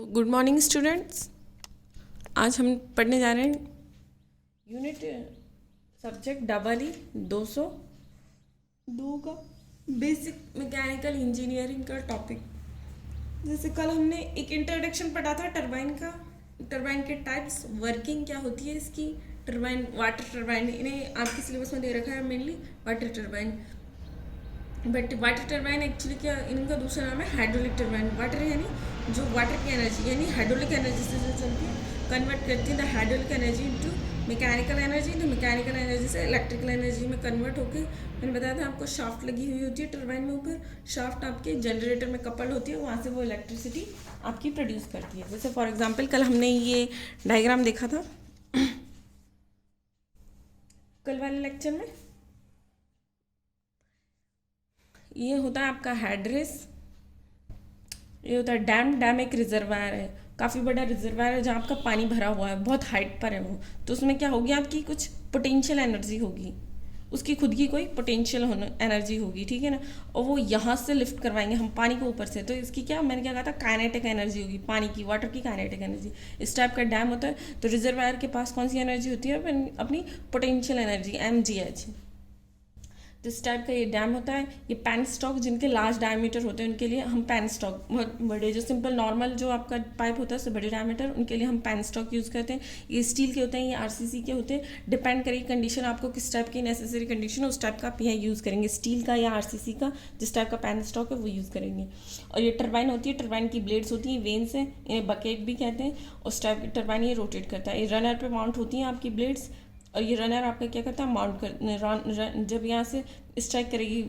Good morning students. आज हम पढ़ने जा रहे हैं यूनिट सब्जेक्ट डबल ई 202 का बेसिक मैकेनिकल इंजीनियरिंग का टॉपिक। जैसे कल हमने एक इंट्रोडक्शन पढ़ा था टरबाइन का, टरबाइन के टाइप्स, वर्किंग क्या होती है इसकी, टरबाइन, वाटर टरबाइन, इन्हें आपके सिलेबस में दे रखा है mainly water turbine. But water turbine actually क्या, इनका दूसरा नाम है हाइड्रोलिक टरबाइन। वाटर यानी जो वाटर की एनर्जी यानी हाइड्रोलिक एनर्जी से जो चलती है, कन्वर्ट करती है the hydraulic energy into mechanical energy, तो मैकेनिकल एनर्जी से इलेक्ट्रिकल एनर्जी में कन्वर्ट होकर, मैंने बताया था आपको, शाफ्ट लगी हुई होती है टरबाइन में ऊपर, शाफ्ट आपके जनरेटर में कपल्ड होती है, वहाँ से वो इलेक्ट्रिसिटी आपकी प्रोड्यूस करती है। जैसे फॉर एग्जाम्पल कल हमने ये डायग्राम देखा था कल वाले लेक्चर में। ये होता है आपका हेडरेस, ये होता है डैम। डैम एक रिजर्वायर है, काफ़ी बड़ा रिजर्वायर है जहाँ आपका पानी भरा हुआ है, बहुत हाइट पर है वो। तो उसमें क्या होगी, आपकी कुछ पोटेंशियल एनर्जी होगी, उसकी खुद की कोई पोटेंशियल एनर्जी होगी, ठीक है ना। और वो यहाँ से लिफ्ट करवाएंगे हम पानी को ऊपर से, तो इसकी क्या, मैंने क्या कहा था, काइनेटिक एनर्जी होगी, पानी की, वाटर की काइनेटिक एनर्जी। इस टाइप का डैम होता है। तो रिजर्वायर के पास कौन सी एनर्जी होती है, अपनी पोटेंशियल एनर्जी MgH। तो इस टाइप का ये डैम होता है। ये पैन स्टॉक, जिनके लार्ज डायमीटर होते हैं उनके लिए हम पैन स्टॉक, बहुत बड़े जो सिंपल नॉर्मल जो आपका पाइप होता है उससे बड़े डायमीटर, उनके लिए हम पैन स्टॉक यूज़ करते हैं। ये स्टील के होते हैं, ये RCC के होते हैं। डिपेंड करेगी कंडीशन, आपको किस टाइप की नेसेसरी कंडीशन, उस टाइप का आप यहाँ यूज़ करेंगे, स्टील का या RCC का, जिस टाइप का पैन स्टॉक है वो यूज़ करेंगे। और ये टरबाइन होती है, टरबाइन की ब्लेड्स होती हैं, वेन्स हैं, इन्हें बकेट भी कहते हैं। उस टाइप की टरबाइन ये रोटेट करता है। ये रनर पे माउंट होती हैं आपकी ब्लेड्स, और ये रनर आपका क्या करता है, माउंट कर, जब यहाँ से स्ट्राइक करेगी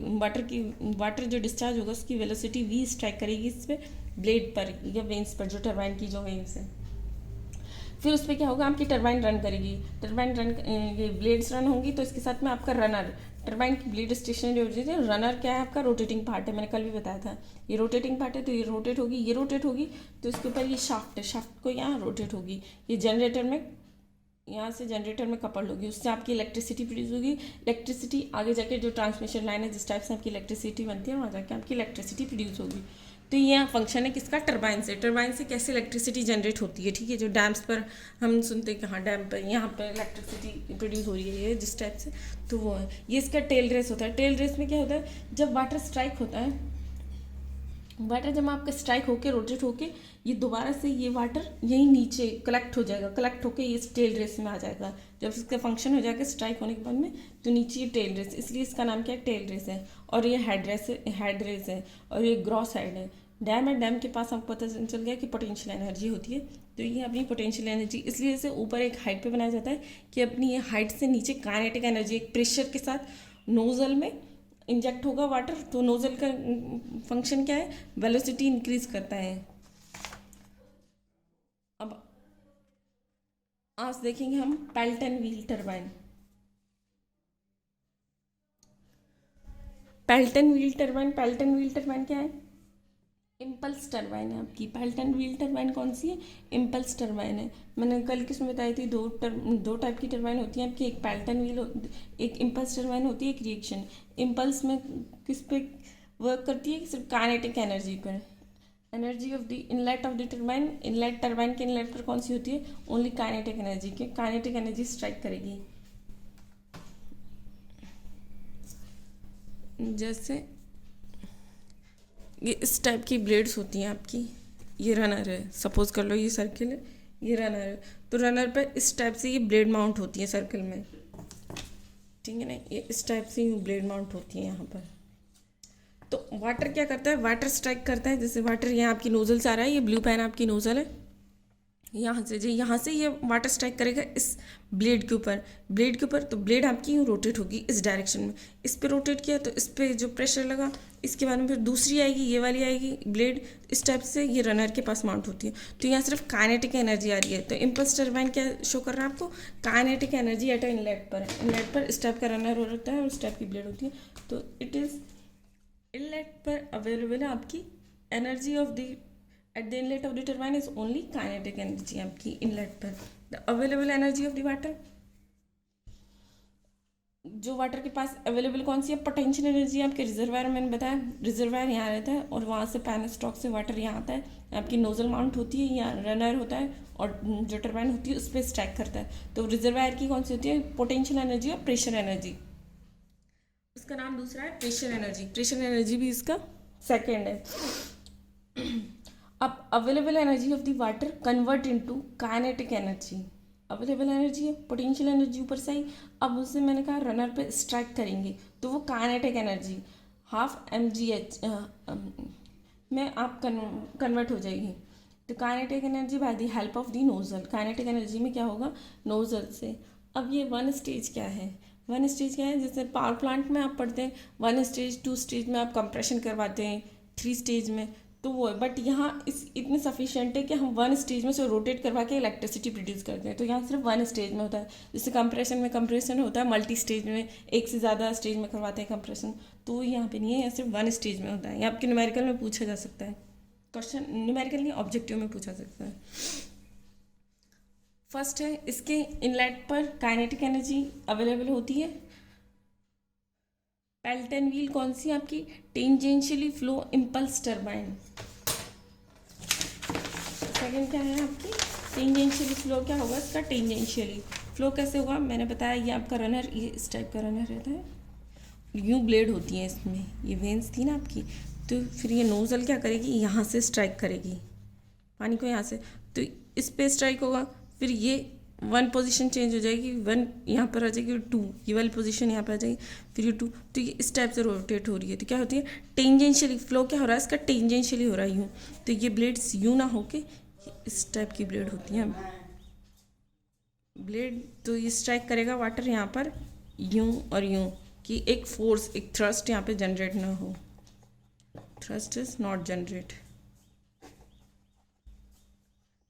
वाटर जो डिस्चार्ज होगा उसकी वेलोसिटी v स्ट्राइक करेगी इस पर, ब्लेड पर या वेन्स पर, जो टरबाइन की जो वेन्स है। फिर उस पर क्या होगा, आपकी टरबाइन रन करेगी, टरबाइन रन, ये ब्लेड्स रन होंगी, तो इसके साथ में आपका रनर, टरबाइन की ब्लेड स्टेशनरी हो जाती है। रनर क्या है, आपका रोटेटिंग पार्ट है, मैंने कल भी बताया था, ये रोटेटिंग पार्ट है। तो ये रोटेट होगी, ये रोटेट होगी, तो इसके ऊपर ये शाफ्ट है, शाफ्ट को यहाँ रोटेट होगी, ये जनरेटर में, यहाँ से जनरेटर में कपल्ड होगी, उससे आपकी इलेक्ट्रिसिटी प्रोड्यूस होगी। इलेक्ट्रिसिटी आगे जाके जो ट्रांसमिशन लाइन है, जिस टाइप से आपकी इलेक्ट्रिसिटी बनती है, वहाँ जाके आपकी इलेक्ट्रिसिटी प्रोड्यूस होगी। तो ये फंक्शन है किसका, टरबाइन से। टरबाइन से कैसे इलेक्ट्रिसिटी जनरेट होती है, ठीक है। जो डैम्स पर हम सुनते हैं कि हाँ डैम पर यहाँ पर इलेक्ट्रिसिटी प्रोड्यूस हो रही है, ये जिस टाइप से, तो वो है। ये इसका टेल रेस होता है। टेल रेस में क्या होता है, जब वाटर स्ट्राइक होता है, वाटर जब आपका स्ट्राइक होके रोटेट होके, ये दोबारा से ये वाटर यहीं नीचे कलेक्ट हो जाएगा, कलेक्ट होके ये टेल रेस में आ जाएगा। जब इसका फंक्शन हो जाएगा स्ट्राइक होने के बाद में, तो नीचे ये टेल रेस, इसलिए इसका नाम क्या है, टेल रेस है। और ये हेड रेस है, और ये ग्रॉस हेड है। डैम है, डैम के पास आपको पता चल गया कि पोटेंशियल एनर्जी होती है। तो ये अपनी पोटेंशियल एनर्जी, इसलिए इसे ऊपर एक हाइट पे बनाया जाता है कि अपनी ये हाइट से नीचे काइनेटिक एनर्जी, एक प्रेशर के साथ नोजल में इंजेक्ट होगा वाटर, तो नोजल का फंक्शन क्या है, वेलोसिटी इंक्रीज करता है। अब आज देखेंगे हम Pelton wheel turbine. Pelton wheel turbine क्या है, इम्पल्स टरबाइन है आपकी। पेल्टन व्हील टरबाइन कौन सी है, इम्पल्स टरबाइन है। मैंने कल किसमें बताई थी, दो टाइप की टरबाइन होती है आपकी, एक पेल्टन व्हील, एक इम्पल्स टरबाइन होती है, एक रिएक्शन। इम्पल्स में किस पे वर्क करती है, सिर्फ काइनेटिक एनर्जी पर, energy of the inlet of the turbine. Inlet, turbine के इनलेट पर कौन सी होती है, ओनली काइनेटिक एनर्जी, की काइनेटिक एनर्जी स्ट्राइक करेगी। जैसे ये इस टाइप की ब्लेड्स होती हैं आपकी, ये रनर है, सपोज कर लो ये सर्किल है, ये रनर है, तो रनर पे इस टाइप से ये ब्लेड माउंट होती है सर्किल में, ठीक है ना। ये इस टाइप से ब्लेड माउंट होती है यहाँ पर। तो वाटर क्या करता है, वाटर स्ट्राइक करता है, जैसे वाटर यहाँ आपकी नोजल से आ रहा है, ये ब्लू पेन आपकी नोजल है, यहाँ से ये वाटर स्ट्राइक करेगा इस ब्लेड के ऊपर, तो ब्लेड आपकी यूँ रोटेट होगी इस डायरेक्शन में। इस पे रोटेट किया तो इस पे जो प्रेशर लगा, इसके बाद में फिर दूसरी आएगी, ये वाली आएगी ब्लेड, इस टाइप से ये रनर के पास माउंट होती है। तो यहाँ सिर्फ काइनेटिक एनर्जी आ रही है। तो इम्पल्स टरबाइन क्या शो कर रहा है आपको, काइनेटिक एनर्जी एट इनलेट पर इस टाइप का रनर होता है और इस टाइप की ब्लेड होती है। तो इट इज़ इनलेट पर अवेलेबल है आपकी energy of the, at the inlet of the turbine is only kinetic energy आपकी इनलेट पर। the available energy of the water, जो वाटर के पास अवेलेबल कौन सी है, पोटेंशियल एनर्जी आपके रिजर्वायर में, मैंने बताया रिजर्वायर यहाँ रहता है और वहाँ से पेनस्टॉक से वाटर यहाँ आता है, आपकी नोजल माउंट होती है, यहाँ रनर होता है और जो टरबाइन होती है उस पर स्ट्राइक करता है। तो रिजर्वायर की कौन सी होती है, पोटेंशियल एनर्जी और प्रेशर एनर्जी। उसका नाम दूसरा है प्रेशर एनर्जी, प्रेशर एनर्जी भी इसका सेकेंड है। अब available energy of the water convert into kinetic energy, available energy है, पोटेंशियल एनर्जी ऊपर से आई, अब उससे मैंने कहा रनर पे स्ट्राइक करेंगे तो वो काइनेटिक एनर्जी हाफ mgh में आप कन्वर्ट हो जाएगी। तो kinetic energy by the help of the nozzle, kinetic energy में क्या होगा, नोजल से। अब ये वन स्टेज क्या है, वन स्टेज क्या है, जैसे पावर प्लांट में आप पढ़ते हैं वन स्टेज, टू स्टेज में आप कंप्रेशन करवाते हैं, थ्री स्टेज में, तो वो है। बट यहाँ इस इतने सफिशिएंट है कि हम वन स्टेज में से रोटेट करवा के इलेक्ट्रिसिटी प्रोड्यूस करते हैं, तो यहाँ सिर्फ वन स्टेज में होता है। जैसे कंप्रेशन में कंप्रेशन होता है मल्टी स्टेज में, एक से ज़्यादा स्टेज में करवाते हैं कंप्रेशन, तो यहाँ पे नहीं है, यहाँ सिर्फ वन स्टेज में होता है। ये आपके न्यूमेरिकल में पूछा जा सकता है क्वेश्चन, न्यूमेरिकल नहीं ऑब्जेक्टिव में पूछा सकता है। फर्स्ट है इसके इनलेट पर काइनेटिक एनर्जी अवेलेबल होती है। पेल्टन व्हील कौन सी आपकी, tangentially flow impulse turbine. Second क्या है आपकी, टेंजेंशियली फ्लो क्या होगा इसका, टेंजेंशियली फ्लो कैसे होगा, मैंने बताया ये आपका रनर, ये इस टाइप का रनर रहता है, यूँ ब्लेड होती है इसमें, ये वेंस थी ना आपकी, तो फिर ये नोजल क्या करेगी, यहाँ से स्ट्राइक करेगी पानी को, यहाँ से, तो इस पे स्ट्राइक होगा, फिर ये वन पोजीशन चेंज हो जाएगी, वन यहाँ पर आ जाएगी, टू ये वाली पोजीशन यहाँ पर आ जाएगी, फिर ये टू, तो ये इस टाइप से रोटेट हो रही है, तो क्या होती है टेंजेंशियली फ्लो, क्या हो रहा है इसका, टेंजेंशियली हो रहा है यूँ, तो ये ब्लेड्स यूँ ना होके इस टाइप की ब्लेड होती है ब्लेड, तो ये स्ट्राइक करेगा वाटर यहाँ पर यूँ और यूँ, कि एक फोर्स, एक थ्रस्ट यहाँ पे जनरेट ना हो, thrust is not generate,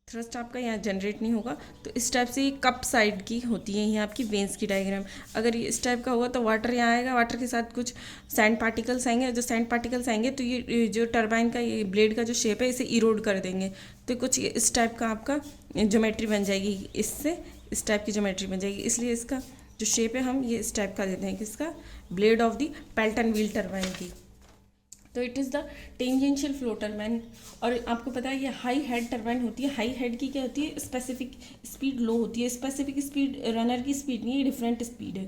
thrust आपका यहाँ जनरेट नहीं होगा। तो इस टाइप से ये कप साइड की होती है, ये आपकी वेंस की डायग्राम। अगर ये इस टाइप का होगा तो वाटर यहाँ आएगा, वाटर के साथ कुछ सैंड पार्टिकल्स आएंगे, जो सैंड पार्टिकल्स आएंगे तो ये जो टरबाइन का ये ब्लेड का जो शेप है इसे इरोड कर देंगे, तो कुछ इस टाइप का आपका ज्योमेट्री बन जाएगी, इससे इस टाइप की ज्योमेट्री बन जाएगी। इसलिए इसका जो शेप है हम ये इस टाइप का देते हैं, किसका, blade of the Pelton wheel turbine की। तो it is the tangential flow turbine. और आपको पता है ये हाई हेड टरबाइन होती है, हाई हेड की क्या होती है, स्पेसिफिक स्पीड लो होती है, स्पेसिफिक स्पीड रनर की स्पीड नहीं है, डिफरेंट स्पीड है।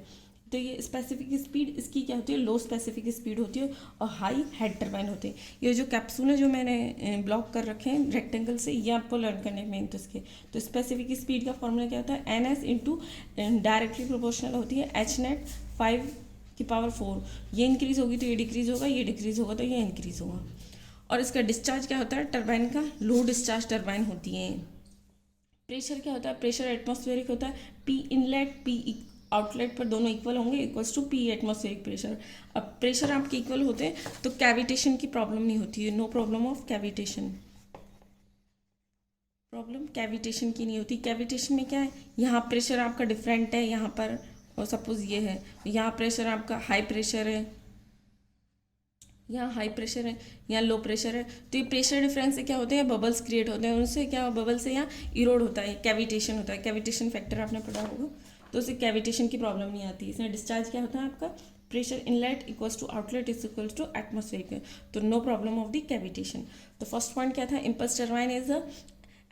तो ये स्पेसिफिक स्पीड इसकी क्या होती है, लो स्पेसिफिक स्पीड होती है, और हाई हेड टरबाइन होते हैं। ये जो कैप्सूल है जो मैंने ब्लॉक कर रखे हैं रेक्टेंगल से, ये आपको लर्न करने में तो इसके, तो स्पेसिफिक स्पीड का फॉर्मूला क्या होता है, N S into directly proportional होती है एच नेट 5⁴, ये इंक्रीज़ होगी तो ये डिक्रीज़ होगा, ये डिक्रीज़ होगा तो ये इंक्रीज़ होगा। और इसका डिस्चार्ज क्या होता है, टरबाइन का लो डिस्चार्ज टरबाइन होती है। प्रेशर क्या होता है, प्रेशर एटमॉस्फेरिक होता है, पी इनलेट पी आउटलेट पर दोनों इक्वल होंगे, equals to P atmospheric pressure. अब प्रेशर आपके इक्वल होते हैं तो कैविटेशन की प्रॉब्लम नहीं होती है, no problem of cavitation, problem cavitation की नहीं होती। कैविटेशन में क्या है, यहाँ प्रेशर आपका डिफरेंट है, यहाँ पर और सपोज ये है, यहाँ प्रेशर आपका हाई प्रेशर है, यहाँ हाई प्रेशर है, यहाँ लो प्रेशर है, तो ये प्रेशर डिफरेंस से क्या होते हैं, बबल्स क्रिएट होते हैं, उनसे क्या बबल से यहाँ इरोड होता है, कैविटेशन होता है, कैविटेशन फैक्टर आपने पढ़ा होगा, तो उससे कैविटेशन की प्रॉब्लम नहीं आती। इसमें डिस्चार्ज क्या होता है आपका, pressure inlet equals to outlet is equals to atmospheric, तो no problem of the cavitation. तो फर्स्ट पॉइंट क्या था, impulse turbine is the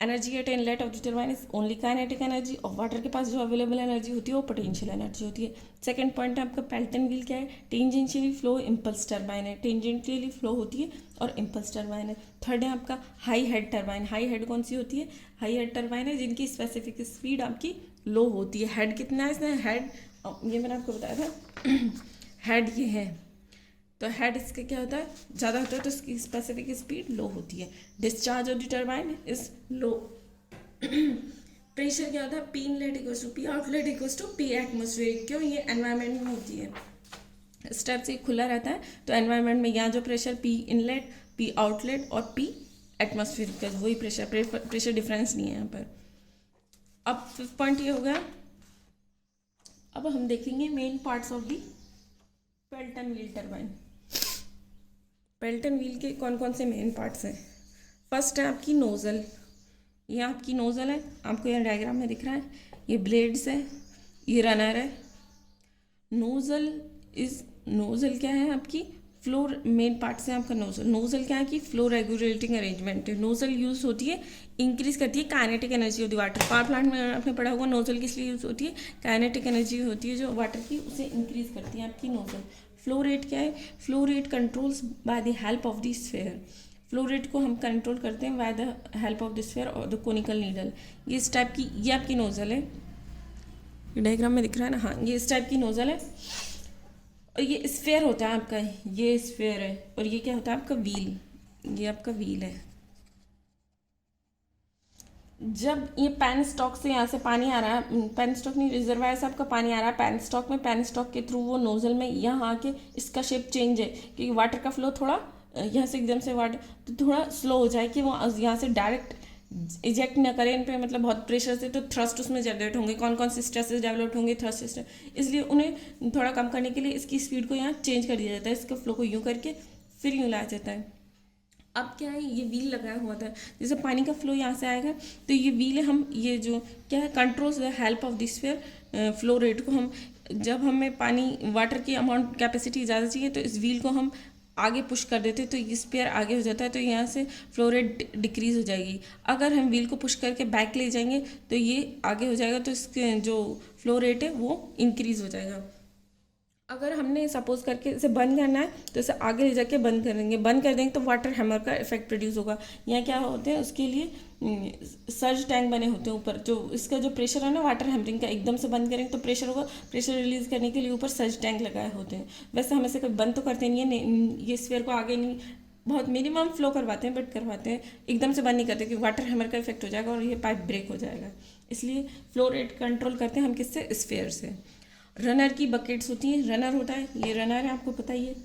energy at inlet of the turbine is only kinetic energy, और water के पास जो available energy होती है वो पोटेंशियल एनर्जी होती है। सेकंड पॉइंट है आपका पेल्टन व्हील क्या है, टेंजेंशियली फ्लो इम्पल्स टरबाइन है, टेंजेंशियली फ्लो होती है और इम्पल्स टरबाइन है। थर्ड है आपका high head turbine, high head कौन सी होती है, हाई हेड टरबाइन है जिनकी स्पेसिफिक स्पीड आपकी लो होती है। हेड कितना है इसमें, हेड ये मैंने आपको बताया था हेड ये है, तो हेड इसका क्या होता है, ज़्यादा होता है तो इसकी स्पेसिफिक स्पीड लो होती है। Discharge of the turbine is low. Pressure क्या होता है, P inlet equals to P outlet equals to P atmospheric, क्यों, ये एनवायरनमेंट में होती है, स्टेप से खुला रहता है, तो एनवायरनमेंट में यहाँ जो pressure P inlet P outlet और पी एटमॉस्फेरिक का वही प्रेशर डिफरेंस नहीं है यहाँ पर। अब फिफ्थ पॉइंट ये हो गया। अब हम देखेंगे main parts of the Pelton wheel turbine. Pelton wheel के कौन कौन से मेन पार्ट्स हैं, फर्स्ट है आपकी नोज़ल, ये आपकी नोज़ल है, आपको यहाँ डायग्राम में दिख रहा है, ये ब्लेड्स है, ये रनर है। नोजल इज नोजल क्या है आपकी फ्लोर मेन पार्ट से आपका नोजल नोजल क्या है कि फ्लो रेगुलेटिंग अरेंजमेंट है नोजल यूज होती है इंक्रीज करती है kinetic energy of the water power plant में आपने पढ़ा होगा नोजल किस लिए यूज होती है काइनेटिक एनर्जी होती है जो वाटर की उसे इंक्रीज करती है आपकी नोजल फ्लो रेट क्या है flow rate controls by the help of the sphere flow rate को हम कंट्रोल करते हैं by the help of the sphere और द कोनिकल नीडल ये इस टाइप की ये आपकी नोजल है डायग्राम में दिख रहा है ना हाँ ये इस टाइप की नोजल है और ये स्फेयर होता है आपका ये स्फेयर है और ये क्या होता है आपका व्हील ये आपका व्हील है जब ये पेन स्टॉक से यहाँ से पानी आ रहा है पेन स्टॉक नहीं रिजर्वायर से आपका पानी आ रहा है पेन स्टॉक के थ्रू वो नोजल में यहाँ आके इसका शेप चेंज है क्योंकि वाटर का फ्लो थोड़ा यहाँ से एकदम से वाटर तो थोड़ा स्लो हो जाए कि वो यहाँ से डायरेक्ट इजेक्ट ना करें इन पे मतलब बहुत प्रेशर से तो थ्रस्ट उसमें जनरेट होंगे कौन कौन से स्ट्रेसेस डेवलप होंगे थ्रस्ट स्ट्रेस इसलिए उन्हें थोड़ा कम करने के लिए इसकी स्पीड को यहाँ चेंज कर दिया जाता है इसके फ्लो को यूँ करके फिर यूँ लाया जाता है अब क्या है ये व्हील लगाया हुआ था जैसे पानी का फ्लो यहाँ से आएगा तो ये व्हील हम ये जो क्या है controls the help of this sphere flow rate को हम जब हमें पानी वाटर की अमाउंट कैपेसिटी ज़्यादा चाहिए तो इस व्हील को हम आगे पुश कर देते तो ये स्पेयर आगे हो जाता है तो यहाँ से फ्लो रेट डिक्रीज हो जाएगी अगर हम व्हील को पुश करके बैक ले जाएंगे तो ये आगे हो जाएगा तो इसके जो फ्लो रेट है वो इंक्रीज हो जाएगा अगर हमने सपोज करके इसे बंद करना है तो इसे आगे ले जाके बंद कर देंगे तो वाटर हैमर का इफेक्ट प्रोड्यूस होगा यहाँ क्या होते हैं उसके लिए सर्ज टैंक बने होते हैं ऊपर जो इसका जो प्रेशर है ना वाटर हैमरिंग का एकदम से बंद करेंगे तो प्रेशर होगा प्रेशर रिलीज करने के लिए ऊपर सर्ज टैंक लगाए होते हैं वैसे हम इसे कभी बंद तो करते नहीं है ये स्फीयर को आगे नहीं बहुत मिनिमम फ्लो करवाते हैं बट करवाते हैं एकदम से बंद नहीं करते क्योंकि वाटर हैमर का इफेक्ट हो जाएगा और ये पाइप ब्रेक हो जाएगा इसलिए फ्लो रेट कंट्रोल करते हैं हम किससे स्फीयर से रनर की बकेट्स होती हैं रनर होता है ये रनर है आपको पता ही है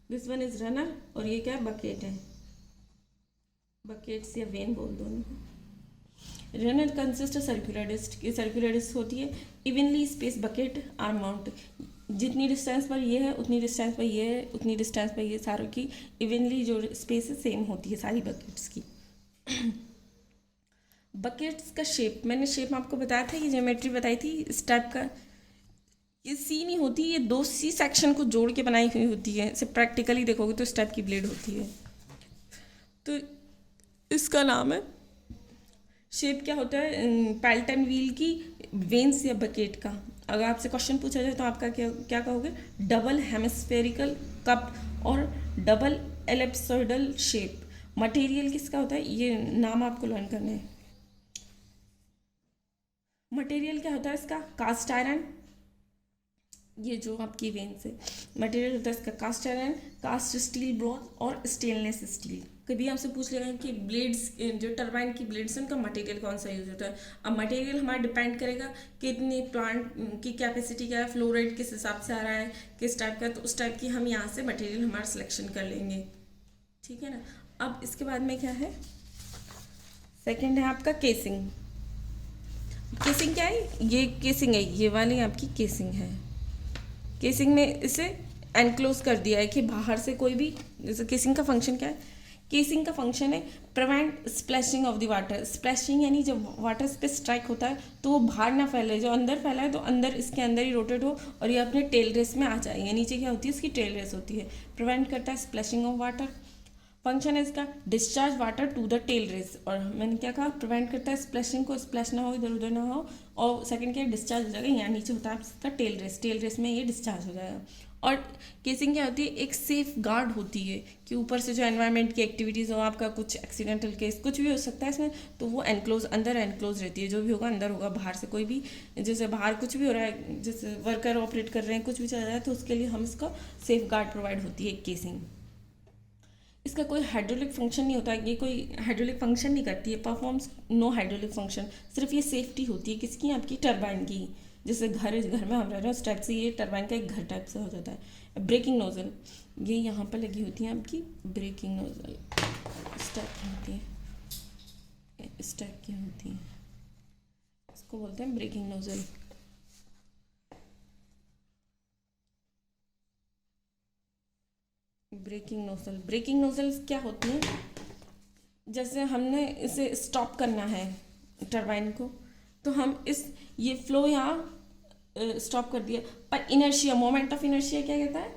दिस वन इज रनर और ये क्या है बकेट है बकेट्स या वेन बोल दो रनर कंसिस्ट सर्कुलर डिस्क ये सर्कुलर डिस्क होती है evenly space bucket are mount जितनी डिस्टेंस पर ये है उतनी डिस्टेंस पर ये है उतनी डिस्टेंस पर ये सारों की इवनली जो स्पेस है सेम होती है सारी बकेट्स की बकेट्स का शेप मैंने शेप आपको बताया था ये ज्योमेट्री बताई थी इस टाइप का ये सी नहीं होती ये दो सी सेक्शन को जोड़ के बनाई हुई होती है इसे प्रैक्टिकली देखोगे तो इस टाइप की ब्लेड होती है तो इसका नाम है शेप क्या होता है पैल्टन व्हील की वेन्स या बकेट का अगर आपसे क्वेश्चन पूछा जाए तो आपका क्या क्या कहोगे डबल हेमिस्फेरिकल कप और डबल एलिप्सोइडल शेप मटेरियल किसका होता है ये नाम आपको लर्न करना है मटेरियल क्या होता है इसका कास्ट आयरन ये जो आपकी वेन से मटेरियल होता है इसका cast iron cast steel bronze और स्टेनलेस स्टील कभी आपसे पूछ लेगा कि ब्लेड्स जो टरबाइन की ब्लेड्स हैं उनका मटेरियल कौन सा यूज होता है अब मटेरियल हमारा डिपेंड करेगा कितनी प्लांट की कैपेसिटी क्या है फ्लो रेट किस हिसाब से आ रहा है किस टाइप का तो उस टाइप की हम यहाँ से मटेरियल हमारा सिलेक्शन कर लेंगे ठीक है ना अब इसके बाद में क्या है सेकेंड है आपका केसिंग केसिंग क्या है ये केसिंग है ये वाली आपकी केसिंग है केसिंग में इसे एनक्लोज कर दिया है कि बाहर से कोई भी जैसे केसिंग का फंक्शन क्या है केसिंग का फंक्शन है prevent splashing of the water splashing यानी जब वाटर पे स्ट्राइक होता है तो वो बाहर ना फैले जो अंदर फैला है तो अंदर इसके अंदर ही रोटेट हो और ये अपने टेल रेस में आ जाए या नीचे क्या होती है इसकी टेल रेस होती है प्रिवेंट करता है स्प्लैशिंग ऑफ वाटर फंक्शन है इसका discharge water to the tail race और मैंने क्या कहा प्रिवेंट करता है स्प्लैशिंग को स्प्लैश ना हो इधर उधर ना हो और सेकंड क्या डिस्चार्ज हो जाएगा यहाँ नीचे होता है इसका टेल रेस में ये डिस्चार्ज हो जाएगा और केसिंग क्या होती है एक सेफ गार्ड होती है कि ऊपर से जो एनवायरनमेंट की एक्टिविटीज़ हो आपका कुछ एक्सीडेंटल केस कुछ भी हो सकता है इसमें तो वो एनक्लोज अंदर एनक्लोज रहती है जो भी होगा अंदर होगा बाहर से कोई भी जैसे बाहर कुछ भी हो रहा है जैसे वर्कर ऑपरेट कर रहे हैं कुछ भी चल रहा है तो उसके लिए हम इसका सेफ गार्ड प्रोवाइड होती है केसिंग इसका कोई हाइड्रोलिक फंक्शन नहीं होता ये कोई हाइड्रोलिक फंक्शन नहीं करती है परफॉर्म्स नो हाइड्रोलिक फंक्शन सिर्फ ये सेफ्टी होती है किसकी आपकी टरबाइन की जैसे घर में हम रह रहे हैं उस टाइप से ये टरबाइन का एक घर टाइप से हो जाता है ब्रेकिंग नोजल ये यहाँ पर लगी होती है आपकी ब्रेकिंग नोजल इस टाइप की होती है इस टाइप की होती है इसको बोलते हैं ब्रेकिंग नोजल ब्रेकिंग नोजल्स क्या होती हैं जैसे हमने इसे स्टॉप करना है टरबाइन को तो हम इस ये फ्लो यहाँ स्टॉप कर दिया। पर इनर्शिया, मोमेंट ऑफ इनर्शिया क्या कहता है?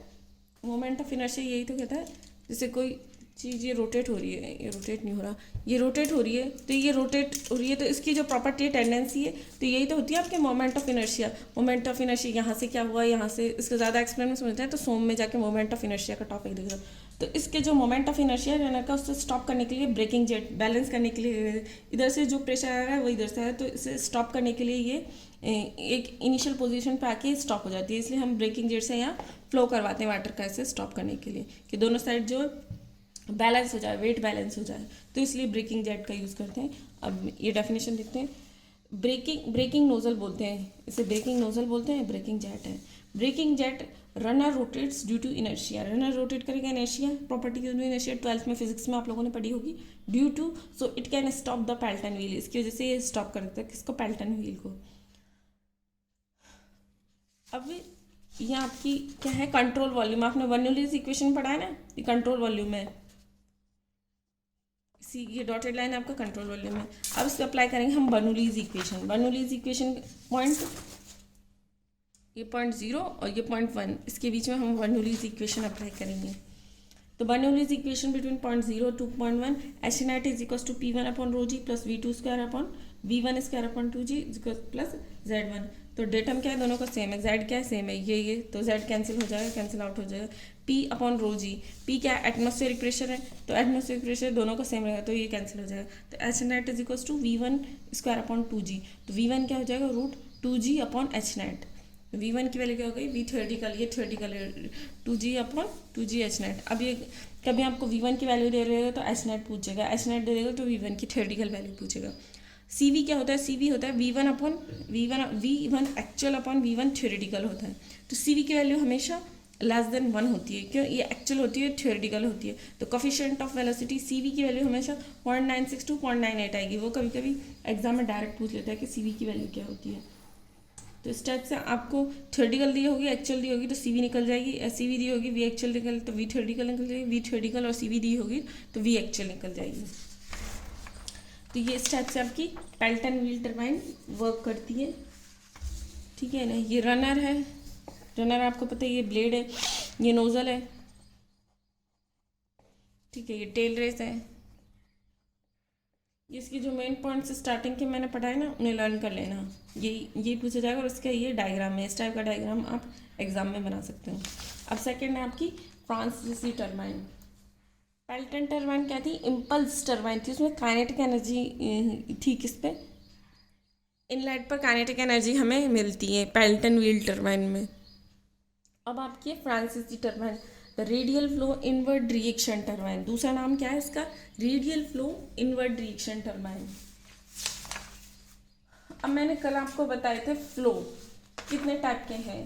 मोमेंट ऑफ इनर्शिया यही तो कहता है, जैसे कोई चीज़ ये रोटेट हो रही है, ये रोटेट नहीं हो रहा, ये रोटेट हो रही है, तो ये रोटेट हो रही है तो इसकी जो प्रॉपर्टी है, टेंडेंसी है, तो यही तो होती है आपके moment of inertia. Moment of inertia यहाँ से क्या हुआ, यहाँ से, इसका ज़्यादा एक्सप्लेन में समझते हैं तो सोम में जाके मोमेंट ऑफ इनर्शिया का टॉपिक देख लो। तो इसके जो मोमेंट ऑफ इनर्शिया रनर का, उससे स्टॉप करने के लिए ब्रेकिंग जेट, बैलेंस करने के लिए इधर से जो प्रेशर आ रहा है वो इधर से है, तो इसे स्टॉप करने के लिए ये एक इनिशियल पोजीशन पे आके स्टॉप हो जाती है। इसलिए हम ब्रेकिंग जेट से यहाँ फ्लो करवाते हैं वाटर का, इसे स्टॉप करने के लिए कि दोनों साइड जो बैलेंस हो जाए, वेट बैलेंस हो जाए, तो इसलिए ब्रेकिंग जेट का यूज़ करते हैं। अब ये डेफिनेशन देखते हैं। ब्रेकिंग नोजल बोलते हैं इसे, ब्रेकिंग नोजल बोलते हैं, ब्रेकिंग जेट है। Braking jet runner rotates due to inertia, runner rotate करेगा, इनर्शिया प्रॉपर्टी जो इनर्शिया 12th में फिजिक्स में आप लोगों ने पढ़ी होगी। Due to, so it can stop the Pelton wheel, इसकी वजह से ये स्टॉप कर देता है किसको, पेल्टन व्हील को। अब ये आपकी क्या है, कंट्रोल वॉल्यूम, आपने बर्नौलीज इक्वेशन पढ़ा है ना, ये कंट्रोल वॉल्यूम है, सी ये डॉटेड लाइन आपका कंट्रोल वॉल्यूम है। अब इस पर अप्लाई करेंगे हम Bernoulli's equation. Bernoulli's equation point, ये 0.0 और ये 0.1, इसके बीच में हम बर्नौलीज इक्वेशन अप्लाई करेंगे। तो Bernoulli's equation between 0.0 to 0.1, H net is equal to P1 upon rho G plus V2 square upon V1 square upon 2G plus Z1। तो datum क्या है, दोनों का सेम है, Z क्या है, सेम है, ये तो Z कैंसिल हो जाएगा, कैंसिल आउट हो जाएगा। P अपॉन रो जी, P क्या है, एटमॉस्फेरिक प्रेशर है, तो एटमॉस्फेरिक प्रेशर दोनों का सेम रहेगा, तो ये कैंसिल हो जाएगा। तो H net is equal to V1 square upon 2G, तो V1 क्या हो जाएगा, √2G upon H NAT. V1 की वैल्यू क्या हो गई, V थ्योरेटिकल, ये थ्योरेटिकल है, 2G upon 2G H NAT. अब ये कभी आपको V1 की वैल्यू दे रहे हो तो एच नैट पूछेगा, एच नैट दे देगा तो V1 की थ्योरेटिकल वैल्यू पूछेगा। CV क्या होता है, CV होता है V1 upon V1 actual upon V1 theoretical होता है। तो CV की वैल्यू हमेशा लेस देन 1 होती है, क्यों, ये एक्चुअल होती है, थ्योरेटिकल होती है। तो कोफिशिएंट ऑफ वेलोसिटी CV की वैल्यू हमेशा 0.96 टू 0.98 आएगी। वो कभी कभी एग्जाम में डायरेक्ट पूछ लेता है कि CV की वैल्यू क्या होती है। तो इस टाइप से आपको थ्योरेटिकल दी होगी, एक्चुअल दी होगी तो CV निकल जाएगी, CV दी होगी V एक्चुअल निकल तो V थ्योरेटिकल निकल जाएगी, V थ्योरेटिकल और CV दी होगी तो V एक्चुअल निकल जाएगी। तो ये इस टाइप से आपकी पेल्टन व्हील टरबाइन वर्क करती है, ठीक है ना। ये रनर है, रनर आपको पता है, ये ब्लेड है, ये नोजल है, ठीक है, ये टेल रेस है। इसकी जो मेन पॉइंट्स स्टार्टिंग के मैंने पढ़ा है ना, उन्हें लर्न कर लेना, यही पूछा जाएगा। और इसका ये डायग्राम है, इस टाइप का डायग्राम आप एग्जाम में बना सकते हो। अब सेकेंड है आपकी फ्रांसीसी टरबाइन। पेल्टन टरबाइन क्या थी, इम्पल्स टरबाइन थी, उसमें काइनेटिक एनर्जी थी, किस पे, इनलेट पर काइनेटिक एनर्जी हमें मिलती है पेल्टन व्हील टरबाइन में। अब आपकी फ्रांसीसी turbine, radial flow inward reaction turbine, दूसरा नाम क्या है इसका, radial flow inward reaction turbine. अब मैंने कल आपको बताए थे फ्लो कितने टाइप के हैं,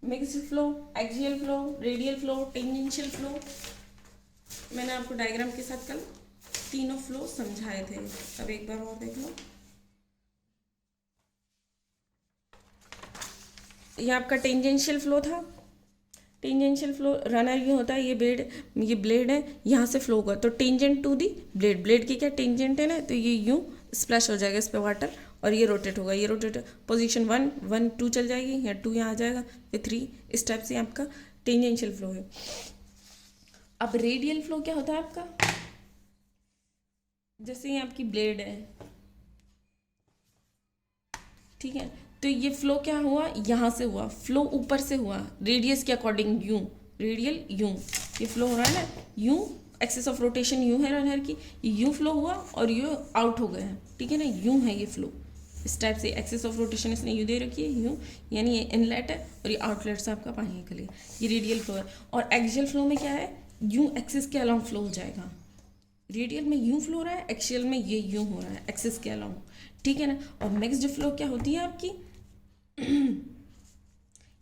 mixed flow, axial flow, radial flow, tangential flow. मैंने आपको डायग्राम के साथ कल तीनों फ्लो समझाए थे, अब एक बार और देख लो। ये आपका टेंजेंशियल फ्लो था, टेंजेंशियल फ्लो, रनर ये होता है, ये ब्लेड है, यहाँ से फ्लो कर, तो tangent to the blade, blade की क्या टेंजेंट है ना, तो ये यूँ स्प्लैश हो जाएगा इस पे वाटर, और ये रोटेट होगा, ये रोटेट पोजीशन 1 2 चल जाएगी, या 2 यहाँ आ जाएगा, फिर 3, इस टाइप से आपका टेंजेंशियल फ्लो है। अब रेडियल फ्लो क्या होता है आपका, जैसे ये आपकी ब्लेड है, ठीक है, तो ये फ्लो क्या हुआ, यहाँ से हुआ, फ्लो ऊपर से हुआ, रेडियस के अकॉर्डिंग यूँ, रेडियल यूँ, ये फ्लो हो रहा है ना, यूँ एक्सिस ऑफ रोटेशन यूँ है रनर की, ये यूँ फ्लो हुआ और ये आउट हो गया है, ठीक है ना, यूँ है ये फ्लो, इस टाइप से एक्सिस ऑफ रोटेशन इसने यूँ दे रखी है, यूँ, यानी ये इनलेट है और ये आउटलेट से आपका पानी निकले, ये रेडियल फ्लो है। और एक्सियल फ्लो में क्या है, यूँ एक्सिस के अलॉन्ग फ्लो हो जाएगा, रेडियल में यूँ फ्लो हो रहा है, एक्सियल में ये यूँ हो रहा है एक्सिस के अलॉन्ग, ठीक है ना। और मिक्स्ड फ्लो क्या होती है आपकी,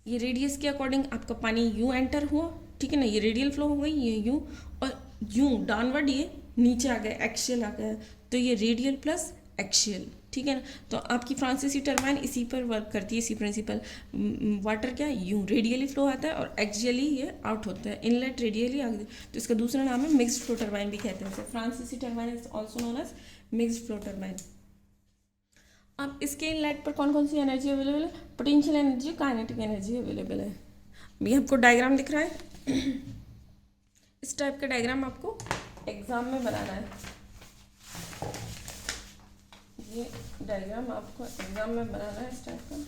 ये रेडियस के अकॉर्डिंग आपका पानी यूँ एंटर हुआ, ठीक है ना, ये रेडियल फ्लो हो गई, ये यूँ, और यूँ डाउनवर्ड ये नीचे आ गया, एक्सियल आ गया, तो ये रेडियल प्लस एक्सियल, ठीक है ना। तो आपकी फ्रांसीसी टरबाइन इसी पर वर्क करती है, इसी प्रिंसिपल, वाटर क्या यूँ रेडियली फ्लो आता है और एक्सियली ये आउट होता है, इनलेट रेडियली आगे, तो इसका दूसरा नाम है मिक्स्ड फ्लो टरबाइन भी कहते हैं। Francis turbine is also known as mixed flow turbine. अब इसके इनलेट पर कौन कौन सी एनर्जी अवेलेबल है? Potential energy, kinetic energy available है। अभी आपको डायग्राम दिख रहा है। इस टाइप का डायग्राम आपको एग्जाम में बनाना है। ये डायग्राम आपको एग्जाम में बनाना है इस टाइप का।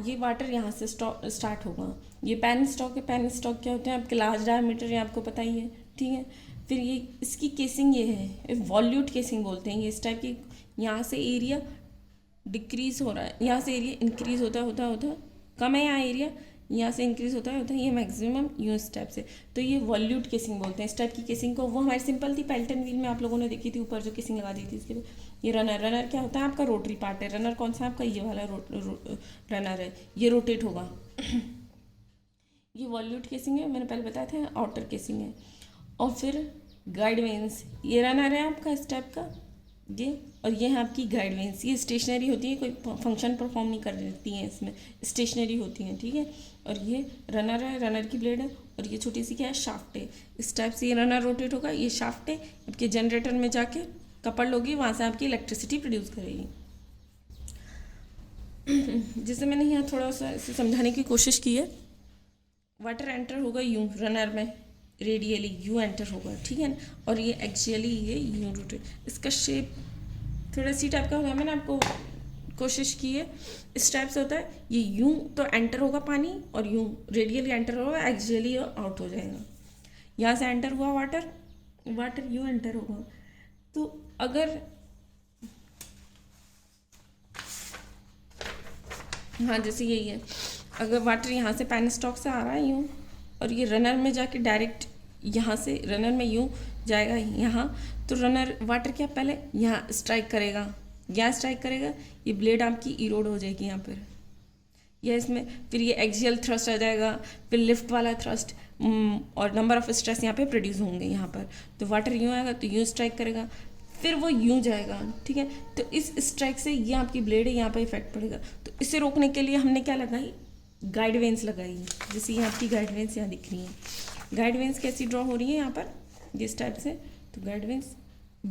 ये वाटर यहाँ से स्टार्ट होगा। ये पेन स्टॉक है। पेन स्टॉक क्या होते हैं आपके? लार्ज डायमीटर, ये आपको पता ही है, ठीक है। फिर ये इसकी केसिंग ये है, वॉल्यूट केसिंग बोलते हैं। ये इस टाइप की, यहाँ से एरिया डिक्रीज हो रहा है, यहाँ से एरिया इंक्रीज होता होता होता कम है, यहाँ एरिया यहाँ से इंक्रीज होता है ये मैक्सिमम यूँ इस टाइप से। तो ये वॉल्यूट केसिंग बोलते हैं इस टाइप की केसिंग को। वो हमारी सिंपल थी, पेल्टन व्हील में आप लोगों ने देखी थी, ऊपर जो केसिंग लगा दी थी इसके लिए। ये रनर, रनर क्या होता है आपका? रोटरी पार्ट है। रनर कौन सा आपका? ये वाला रनर है, ये रोटेट होगा। ये वॉल्यूट केसिंग है, मैंने पहले बताया था, आउटर केसिंग है। और फिर गाइड वेंस, ये रनर है आपका इस टाइप का, ये। और ये है आपकी गाइड वेंस, ये स्टेशनरी होती है, कोई फंक्शन परफॉर्म नहीं कर देती हैं इसमें, स्टेशनरी होती हैं, ठीक है। और ये रनर है, रनर की ब्लेड है। और ये छोटी सी क्या है? शाफ्ट है। इस टाइप से ये रनर रोटेट होगा, ये शाफ्ट है, आपके जनरेटर में जाके कपड़ लोगी, वहाँ से आपकी इलेक्ट्रिसिटी प्रोड्यूस करेगी। जिससे मैंने यहाँ थोड़ा सा इसे समझाने की कोशिश की है। वाटर एंटर होगा यूँ रनर में, रेडियली यूँ एंटर होगा, ठीक है ना। और ये एक्सियली ये यूँ रोटेट, इसका शेप थोड़ा सी टाइप का होगा, मैंने आपको कोशिश की है। इस टाइप से होता है, ये यूँ तो एंटर होगा पानी, और यूँ रेडियली एंटर होगा, एक्सियली आउट हो जाएगा। यहाँ से एंटर हुआ वाटर, वाटर यूँ एंटर होगा। तो अगर हाँ, जैसे यही है, अगर वाटर यहाँ से पेन स्टॉक से आ रहा है यूँ, और ये रनर में जाके डायरेक्ट यहाँ से रनर में यूँ जाएगा यहाँ, तो रनर वाटर क्या पहले यहाँ स्ट्राइक करेगा, यहाँ स्ट्राइक करेगा, ये ब्लेड आपकी इरोड हो जाएगी यहाँ पर, या इसमें फिर ये एक्सियल थ्रस्ट आ जाएगा, फिर लिफ्ट वाला थ्रस्ट, और नंबर ऑफ स्ट्रेस यहाँ पे प्रोड्यूस होंगे यहाँ पर। तो वाटर यूँ आएगा तो यूँ स्ट्राइक करेगा, फिर वो यूँ जाएगा, ठीक है। तो इस स्ट्राइक से ये आपकी ब्लेड है, यहाँ पर इफेक्ट पड़ेगा। तो इसे रोकने के लिए हमने क्या लगाई? गाइड वेंस लगाई है। जैसे ये आपकी गाइड वेंस यहाँ दिख रही है। गाइड वेंस कैसी ड्रॉ हो रही है यहाँ पर? इस टाइप से। तो गाइड वेंस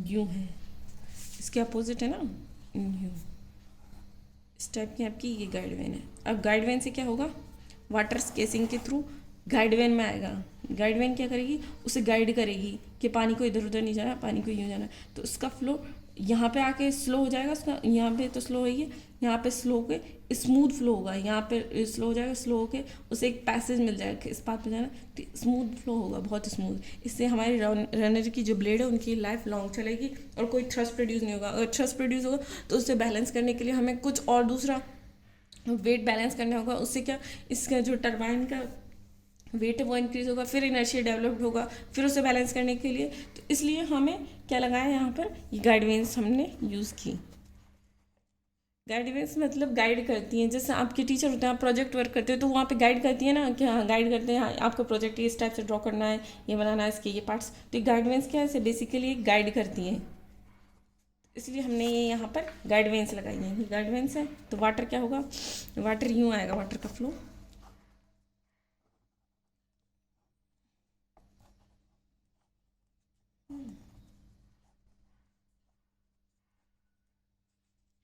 यूँ है, इसके अपोजिट है ना, यूँ इस टाइप की आपकी ये गाइड वेन है। अब गाइड वेन से क्या होगा? वाटर केसिंग के थ्रू गाइड वेन में आएगा। गाइड वेन क्या करेगी? उसे गाइड करेगी कि पानी को इधर उधर नहीं जाना, पानी को यूँ जाना। तो उसका फ्लो यहाँ पे आके स्लो हो जाएगा, उसका यहाँ पे तो स्लो है, ये यहाँ पे स्लो होके स्मूथ फ्लो होगा, यहाँ पे स्लो हो जाएगा, स्लो होके उसे एक पैसेज मिल जाएगा, इस पाथ पे जाना, तो स्मूथ फ्लो होगा, बहुत स्मूथ। इससे हमारी रनर की जो ब्लेड है उनकी लाइफ लॉन्ग चलेगी, और कोई थ्रस्ट प्रोड्यूस नहीं होगा। अगर थ्रस्ट प्रोड्यूस होगा तो उससे बैलेंस करने के लिए हमें कुछ और दूसरा वेट बैलेंस करना होगा। उससे क्या, इसका जो टरबाइन का वेट है वो इंक्रीज होगा, फिर इनर्शिया डेवलप्ड होगा, फिर उसे बैलेंस करने के लिए। तो इसलिए हमें क्या लगाया यहाँ पर? ये गाइड वेंस हमने यूज़ की। गाइड वेंस मतलब गाइड करती हैं, जैसे आपके टीचर होते हैं, आप प्रोजेक्ट वर्क करते हो तो वहाँ पे गाइड करती है ना, कि हाँ गाइड करते हैं, हाँ आपका प्रोजेक्ट इस टाइप से ड्रॉ करना है, ये बनाना है, इसके ये पार्ट्स। तो गाइड वेंस क्या है? बेसिकली गाइड करती हैं, इसलिए हमने ये यहाँ पर गाइड वेंस लगाई है। ये गाइड वेंस है। तो वाटर क्या होगा? वाटर यूँ आएगा, वाटर का फ्लो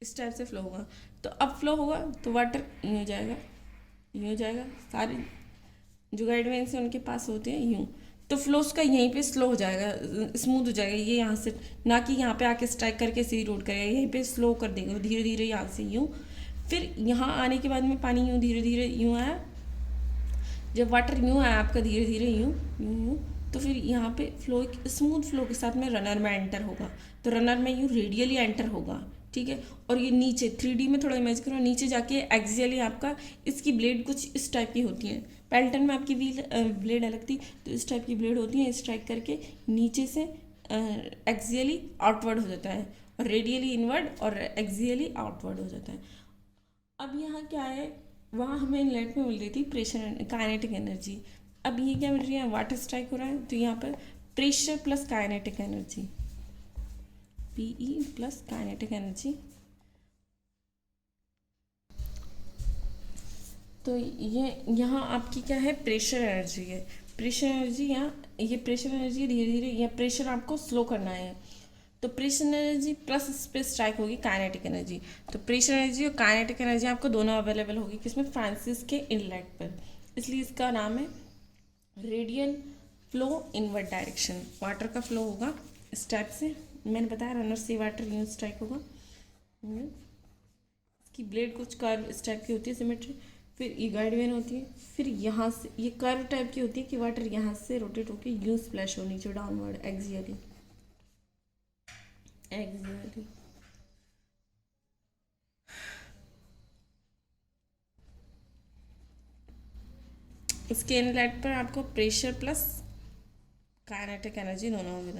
इस टाइप से फ्लो होगा। तो अब फ्लो होगा तो वाटर यूँ जाएगा, यूँ जाएगा, सारे जो गाइड वेंस हैं उनके पास होते हैं यूँ। तो फ्लो उसका यहीं पे स्लो हो जाएगा, स्मूथ हो जाएगा, ये यहाँ से ना कि यहाँ पे आके स्ट्राइक करके सी रोड करेगा, यहीं पे स्लो कर देगा धीरे धीरे यहाँ से यूँ। फिर यहाँ आने के बाद में पानी यूँ धीरे धीरे यूँ आया, जब वाटर यूँ आया आपका धीरे धीरे यूँ यूँ यूँ, तो फिर यहाँ पे फ्लो एक स्मूथ फ्लो के साथ में रनर में एंटर होगा। तो रनर में यूँ रेडियली एंटर होगा, ठीक है। और ये नीचे 3D में थोड़ा इमेज करो, नीचे जाके एक्सियली आपका इसकी ब्लेड कुछ इस टाइप की होती हैं। पेल्टन में आपकी व्हील ब्लेड अलग थी, तो इस टाइप की ब्लेड होती है, स्ट्राइक करके नीचे से एक्सियली आउटवर्ड हो जाता है, और रेडियली इनवर्ड और एक्सियली आउटवर्ड हो जाता है। अब यहाँ क्या है? वहाँ हमें इनलेट में मिल रही थी प्रेशर, काइनेटिक एनर्जी। अब ये क्या मिल रही है? वाटर स्ट्राइक हो रहा है, तो यहाँ पर pressure plus kinetic energy, PE plus kinetic energy. तो ये यहाँ आपकी क्या है? प्रेशर एनर्जी है। प्रेशर एनर्जी यहाँ, ये प्रेशर एनर्जी धीरे धीरे, यह प्रेशर आपको स्लो करना है, तो प्रेशर एनर्जी प्लस इस पे स्ट्राइक होगी काइनेटिक एनर्जी। तो प्रेशर एनर्जी और काइनेटिक एनर्जी आपको दोनों अवेलेबल होगी किसमें, फ्रांसिस के इनलेट पर, इसलिए इसका नाम है radial flow inward direction. Water का फ्लो होगा इस टाइप से, मैंने बताया रनर से वाटर यूं स्ट्राइक होगा, इसकी ब्लेड कुछ कर्व इस टाइप की होती है सिमेट्री, फिर ये गाइड वेन होती है, फिर यहाँ से ये कर्व टाइप की होती है कि वाटर यहाँ से रोटेट होकर यूं स्प्लैश हो नीचे डाउनवर्ड एक्सियली एक्सियली। इसके इनलेट पर आपको प्रेशर प्लस काइनेटिक एनर्जी दोनों होगी।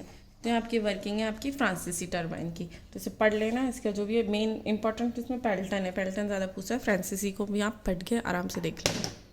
तो ये आपकी वर्किंग है आपकी फ्रांसीसी टरबाइन की, तो इसे पढ़ लेना। इसका जो भी मेन इंपॉर्टेंट इसमें पेल्टन है, पेल्टन ज़्यादा पूछा है, फ्रांसीसी को भी आप पढ़ के आराम से देख लेना।